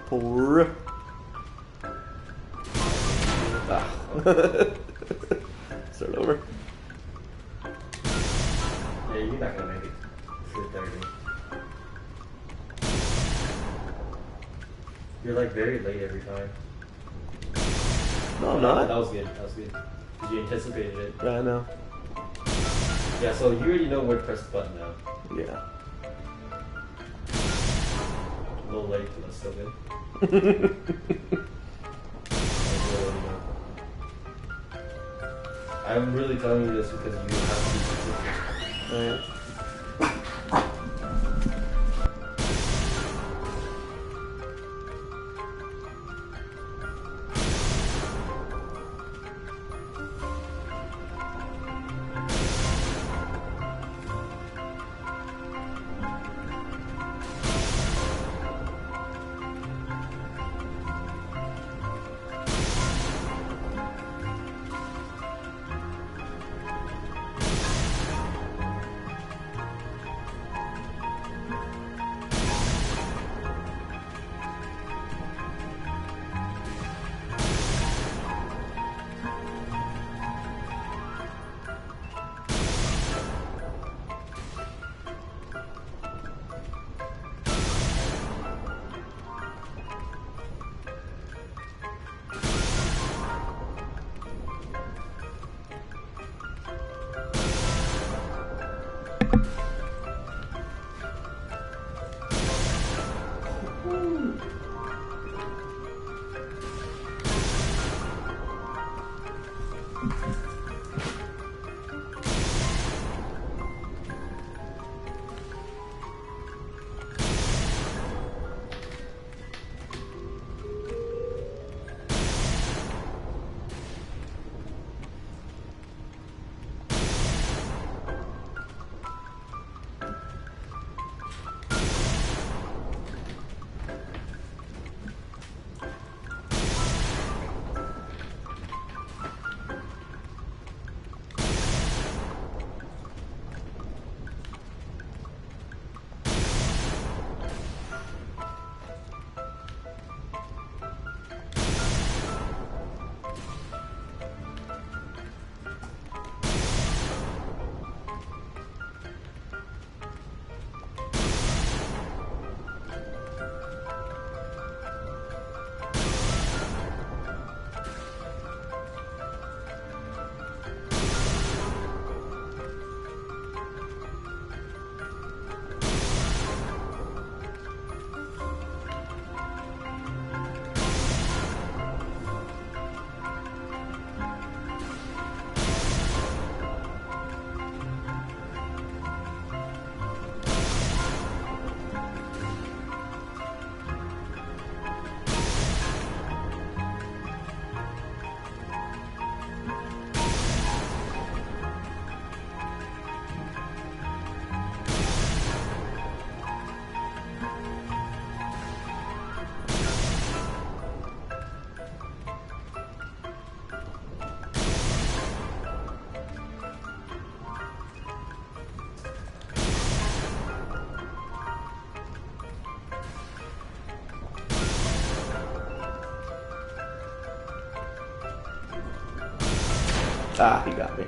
Poor. Ah. Start over. Yeah, you're not gonna make it to 30. You're like very late every time. No, I'm That not. was good. That was good. Because you anticipated it. Yeah, I know. Yeah, so you already know where to press the button now. Yeah. A little late, but that's still good. I'm really telling you this because you have to be consistent. Oh, yeah. Ah, he got me.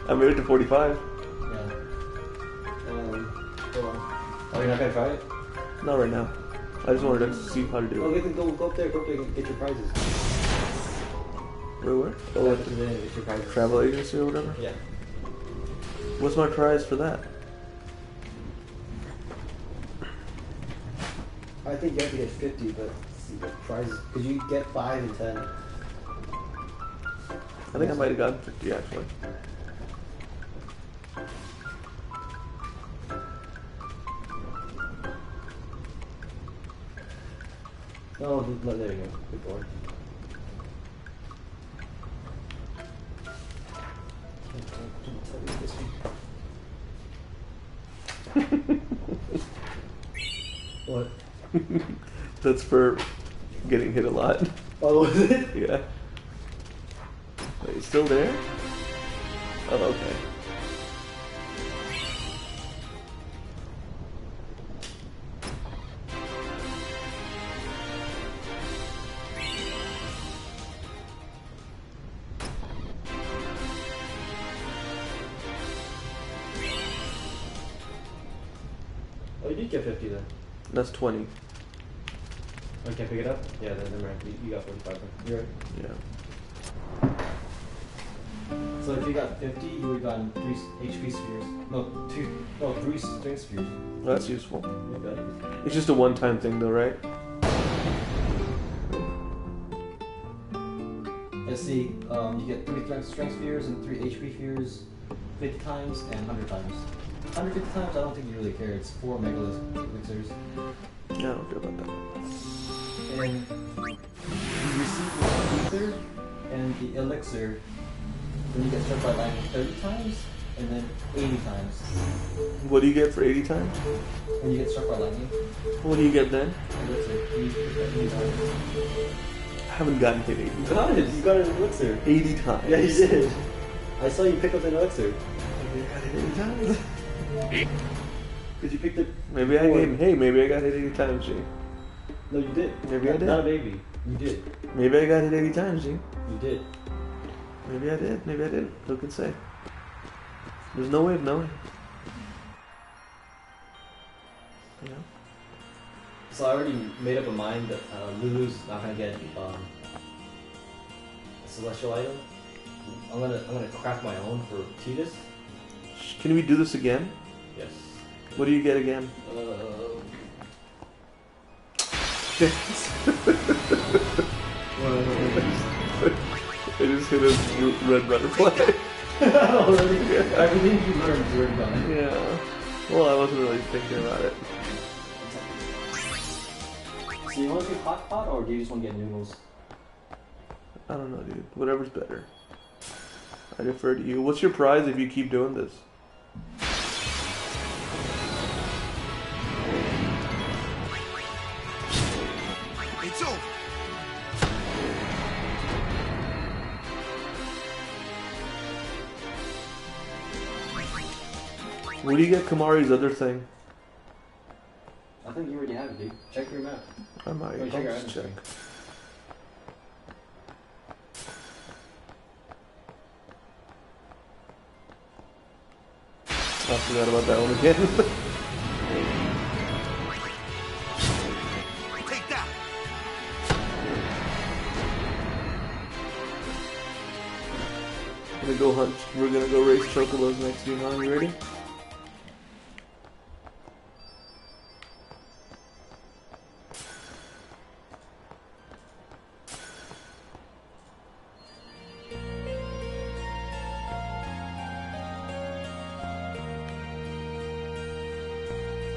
I made it to 45. Yeah. Hold on. Oh, you're not gonna try it? Not right now. I just wanted to see how to do Oh, it. then go up there and get your prizes. Where? Oh, Go at to the end and get your prizes. the travel agency or whatever? Yeah. What's my prize for that? I think you have to get 50, but see the prizes. Because you get 5 and 10. I think I might have gotten 50 actually. Oh, there you go. Good boy. What? That's for getting hit a lot. Oh, was it? Yeah. Wait, it's still there? Oh, okay. Oh, you did get 50 then. That's 20. Oh, you can't pick it up? Yeah, then never mind. You got 45 then. You're right. Yeah. So if you got 50, you would have gotten 3 HP spheres. No, 3 strength spheres. Well, that's useful. You got it. It's just a one-time thing, though, right? Let's see, you get 3 strength spheres and 3 HP spheres 50 times and 100 times. 150 times, I don't think you really care. It's 4 mega elixirs. Yeah, I don't care about that. And you receive the ether and the elixir when you get struck by lightning 30 times and then 80 times. What do you get for 80 times? When you get struck by lightning, What do you get then? elixir. You get that 80 times. I haven't gotten hit 80 You times. got it! You got an elixir! 80 times. Yeah, you did! I saw you pick up an elixir. Maybe I got hit 80 times. Because you picked it. Maybe I before. gave. Hey, maybe I got hit 80 times, G. No, you did. Maybe I did. Not a baby. You did. Maybe I got hit 80 times, G. You did. Maybe I did. Maybe I didn't. Who can say? There's no way of knowing. Yeah. So I already made up a mind that Lulu's not gonna get a celestial item. I'm gonna craft my own for Tidus. Can we do this again? Yes. What do you get again? I just hit a red butterfly. Already? Everything you learned is already done. Yeah. Well, I wasn't really thinking about it. So you want to do hot pot or do you just want to get noodles? I don't know, dude. Whatever's better. I defer to you. What's your prize if you keep doing this? It's over. What do you get Kamari's other thing? I think you already have it, dude. Check your map. I might. Wait, check your I'll just item check. screen. I forgot about that one again. Take that. We're gonna go hunt. We're gonna go race chocobos next game. Are you ready?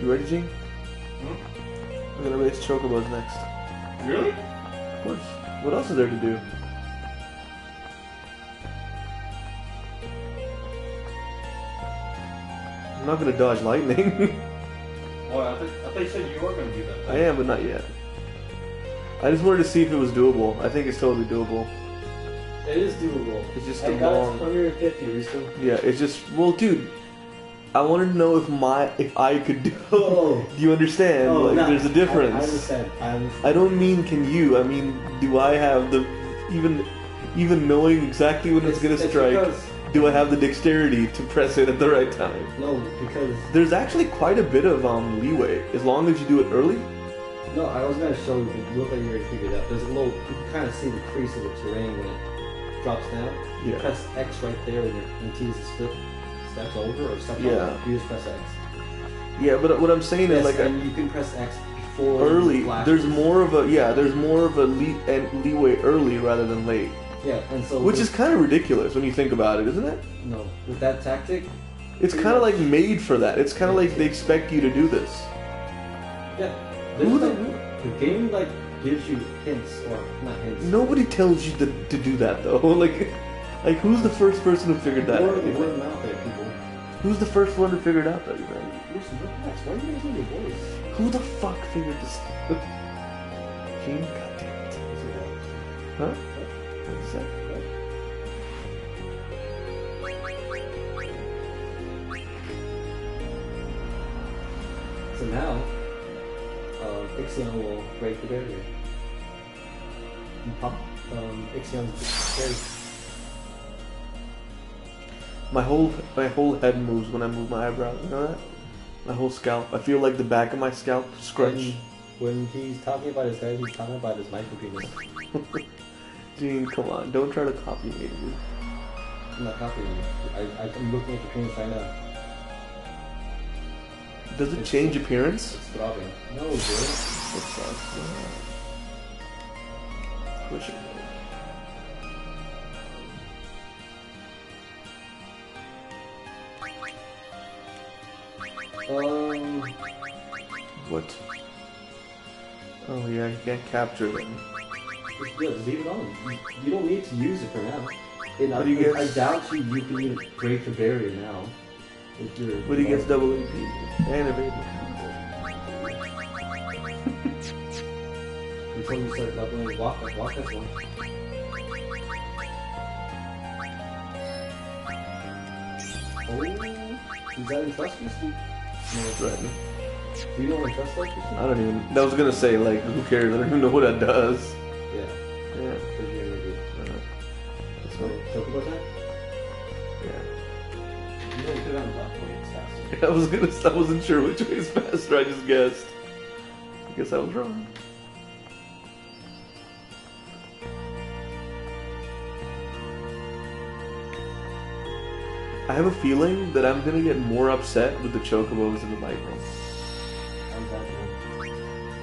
You ready, Gene? We're gonna race chocobos next. Really? Of course. What else is there to do? I'm not gonna dodge lightning. Oh, I thought you said you were going to do that. I am, but not yet. I just wanted to see if it was doable. I think it's totally doable. It is doable. It's just I a got long. it 150, Risto. Yeah, it's just. Well, dude, I wanted to know if I could do. Oh. Do you understand? Oh, like, no, there's a difference. I understand. I understand. I don't mean can you. I mean, do I have the even knowing exactly when it's gonna strike? Because, Do I have the dexterity to press it at the right time? no, because There's actually quite a bit of leeway as long as you do it early. no, I was gonna show you. It looked like you already figured it out. There's a little. You can kind of see the crease of the terrain when it drops down. You Yeah. press X right there when T is split steps over or steps Yeah. over. You just press X. Yeah, but what I'm saying Yes, is like and you can press X before early. the flash There's is- more of a there's more of a leeway early rather than late, Yeah, and so which is kind of ridiculous when you think about it, isn't it? no with that tactic. It's Pretty kind of much. like made for that. It's kind of like they expect you to do this. Yeah, Who there's the- like, the game like gives you hints or not hints. Nobody tells you to do that though. like who's the first person who figured that out? Word of mouth there, people. Who's the first one who figured out that? You think? Listen, relax. Why are you making your voice? Who the fuck figured this? Gene, goddamn it. Huh? What'd you say? now, Ixion will break the barrier. And pop Ixion's scary. My whole head moves when I move my eyebrows. You know that? My whole scalp. I feel like the back of my scalp scrunch. And when he's talking about his head, he's talking about his micro penis. Gene, come on, don't try to copy me, dude. I'm not copying you. I'm looking at the penis right now. Does it change appearance? It's throbbing. No, dude. It sucks. Push it. What? Oh yeah, you can't capture them. Yeah, just leave it on. You don't need to use it for now. And What do you I get? doubt you can even break the barrier now. If you're What do you get? Double AP. Animated. Until you start leveling walk as one. Oh, is that in trust, you see? No, threatening. Do you know what trust like, you see? I don't even. I was gonna say like, who cares? I don't even know what that does. Yeah, Yeah. because you're gonna be. So, Chocobo time? Yeah. You know, you could have gone left way, it's faster. I wasn't sure which way is faster. I just guessed. I guess I was wrong. I have a feeling that I'm gonna get more upset with the chocobos and the lightning.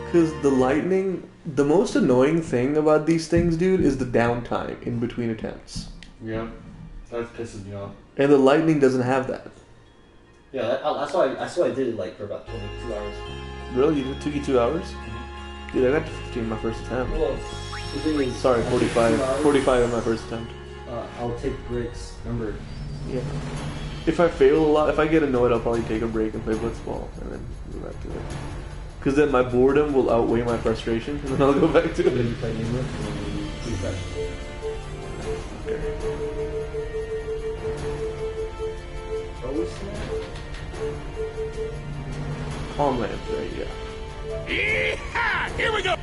Because the lightning, the most annoying thing about these things, dude, is the downtime in between attempts. Yeah, that pisses me off. And the lightning doesn't have that. Yeah, that's why I did it like for about 22 hours. Really? It took you 2 hours? Dude, I got to 15 my first attempt. Well, the thing is, Sorry, after 2 45. hours, 45 in my first attempt. I'll take breaks. Remember, Yeah. If I fail a lot, if I get annoyed, I'll probably take a break and play Blitzball and then go back to it. Because then my boredom will outweigh my frustration and then I'll go back to then it. you play Nimrod and then you refresh. Always smart. Homeland, right? Yeah. Yeehaw! Here we go!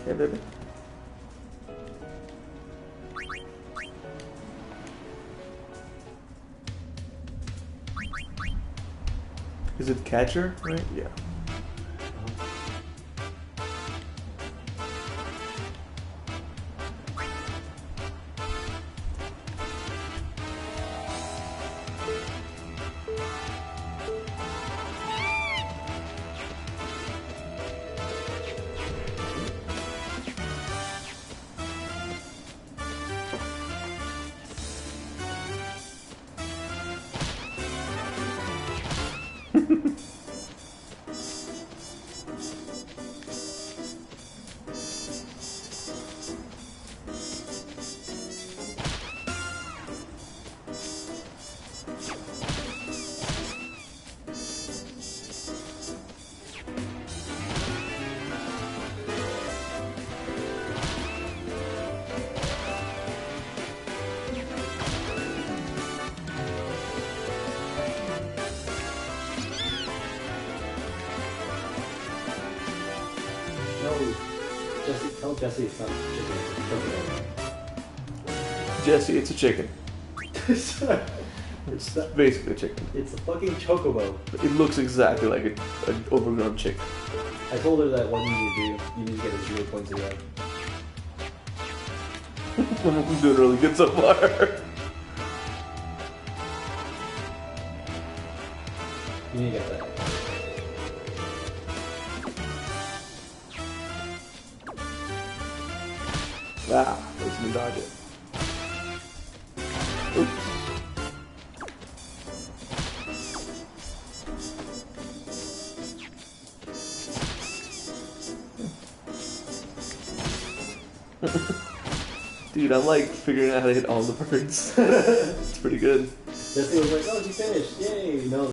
Hey, baby. Is it catcher? Right? Yeah. No, Jesse, tell Jesse it's not chicken, it's Jesse, it's a chicken. chocobo. It's basically a chicken. It's a fucking chocobo. It looks exactly like an overgrown chicken. I told her that what you need to do, you need to get a 0 points away. I'm doing really good so far. You need to get that. Ah, let's me dodge it. Oops. Dude, I'm like figuring out how to hit all the birds. It's pretty good. Jesse was like, oh, you finished, yay! No,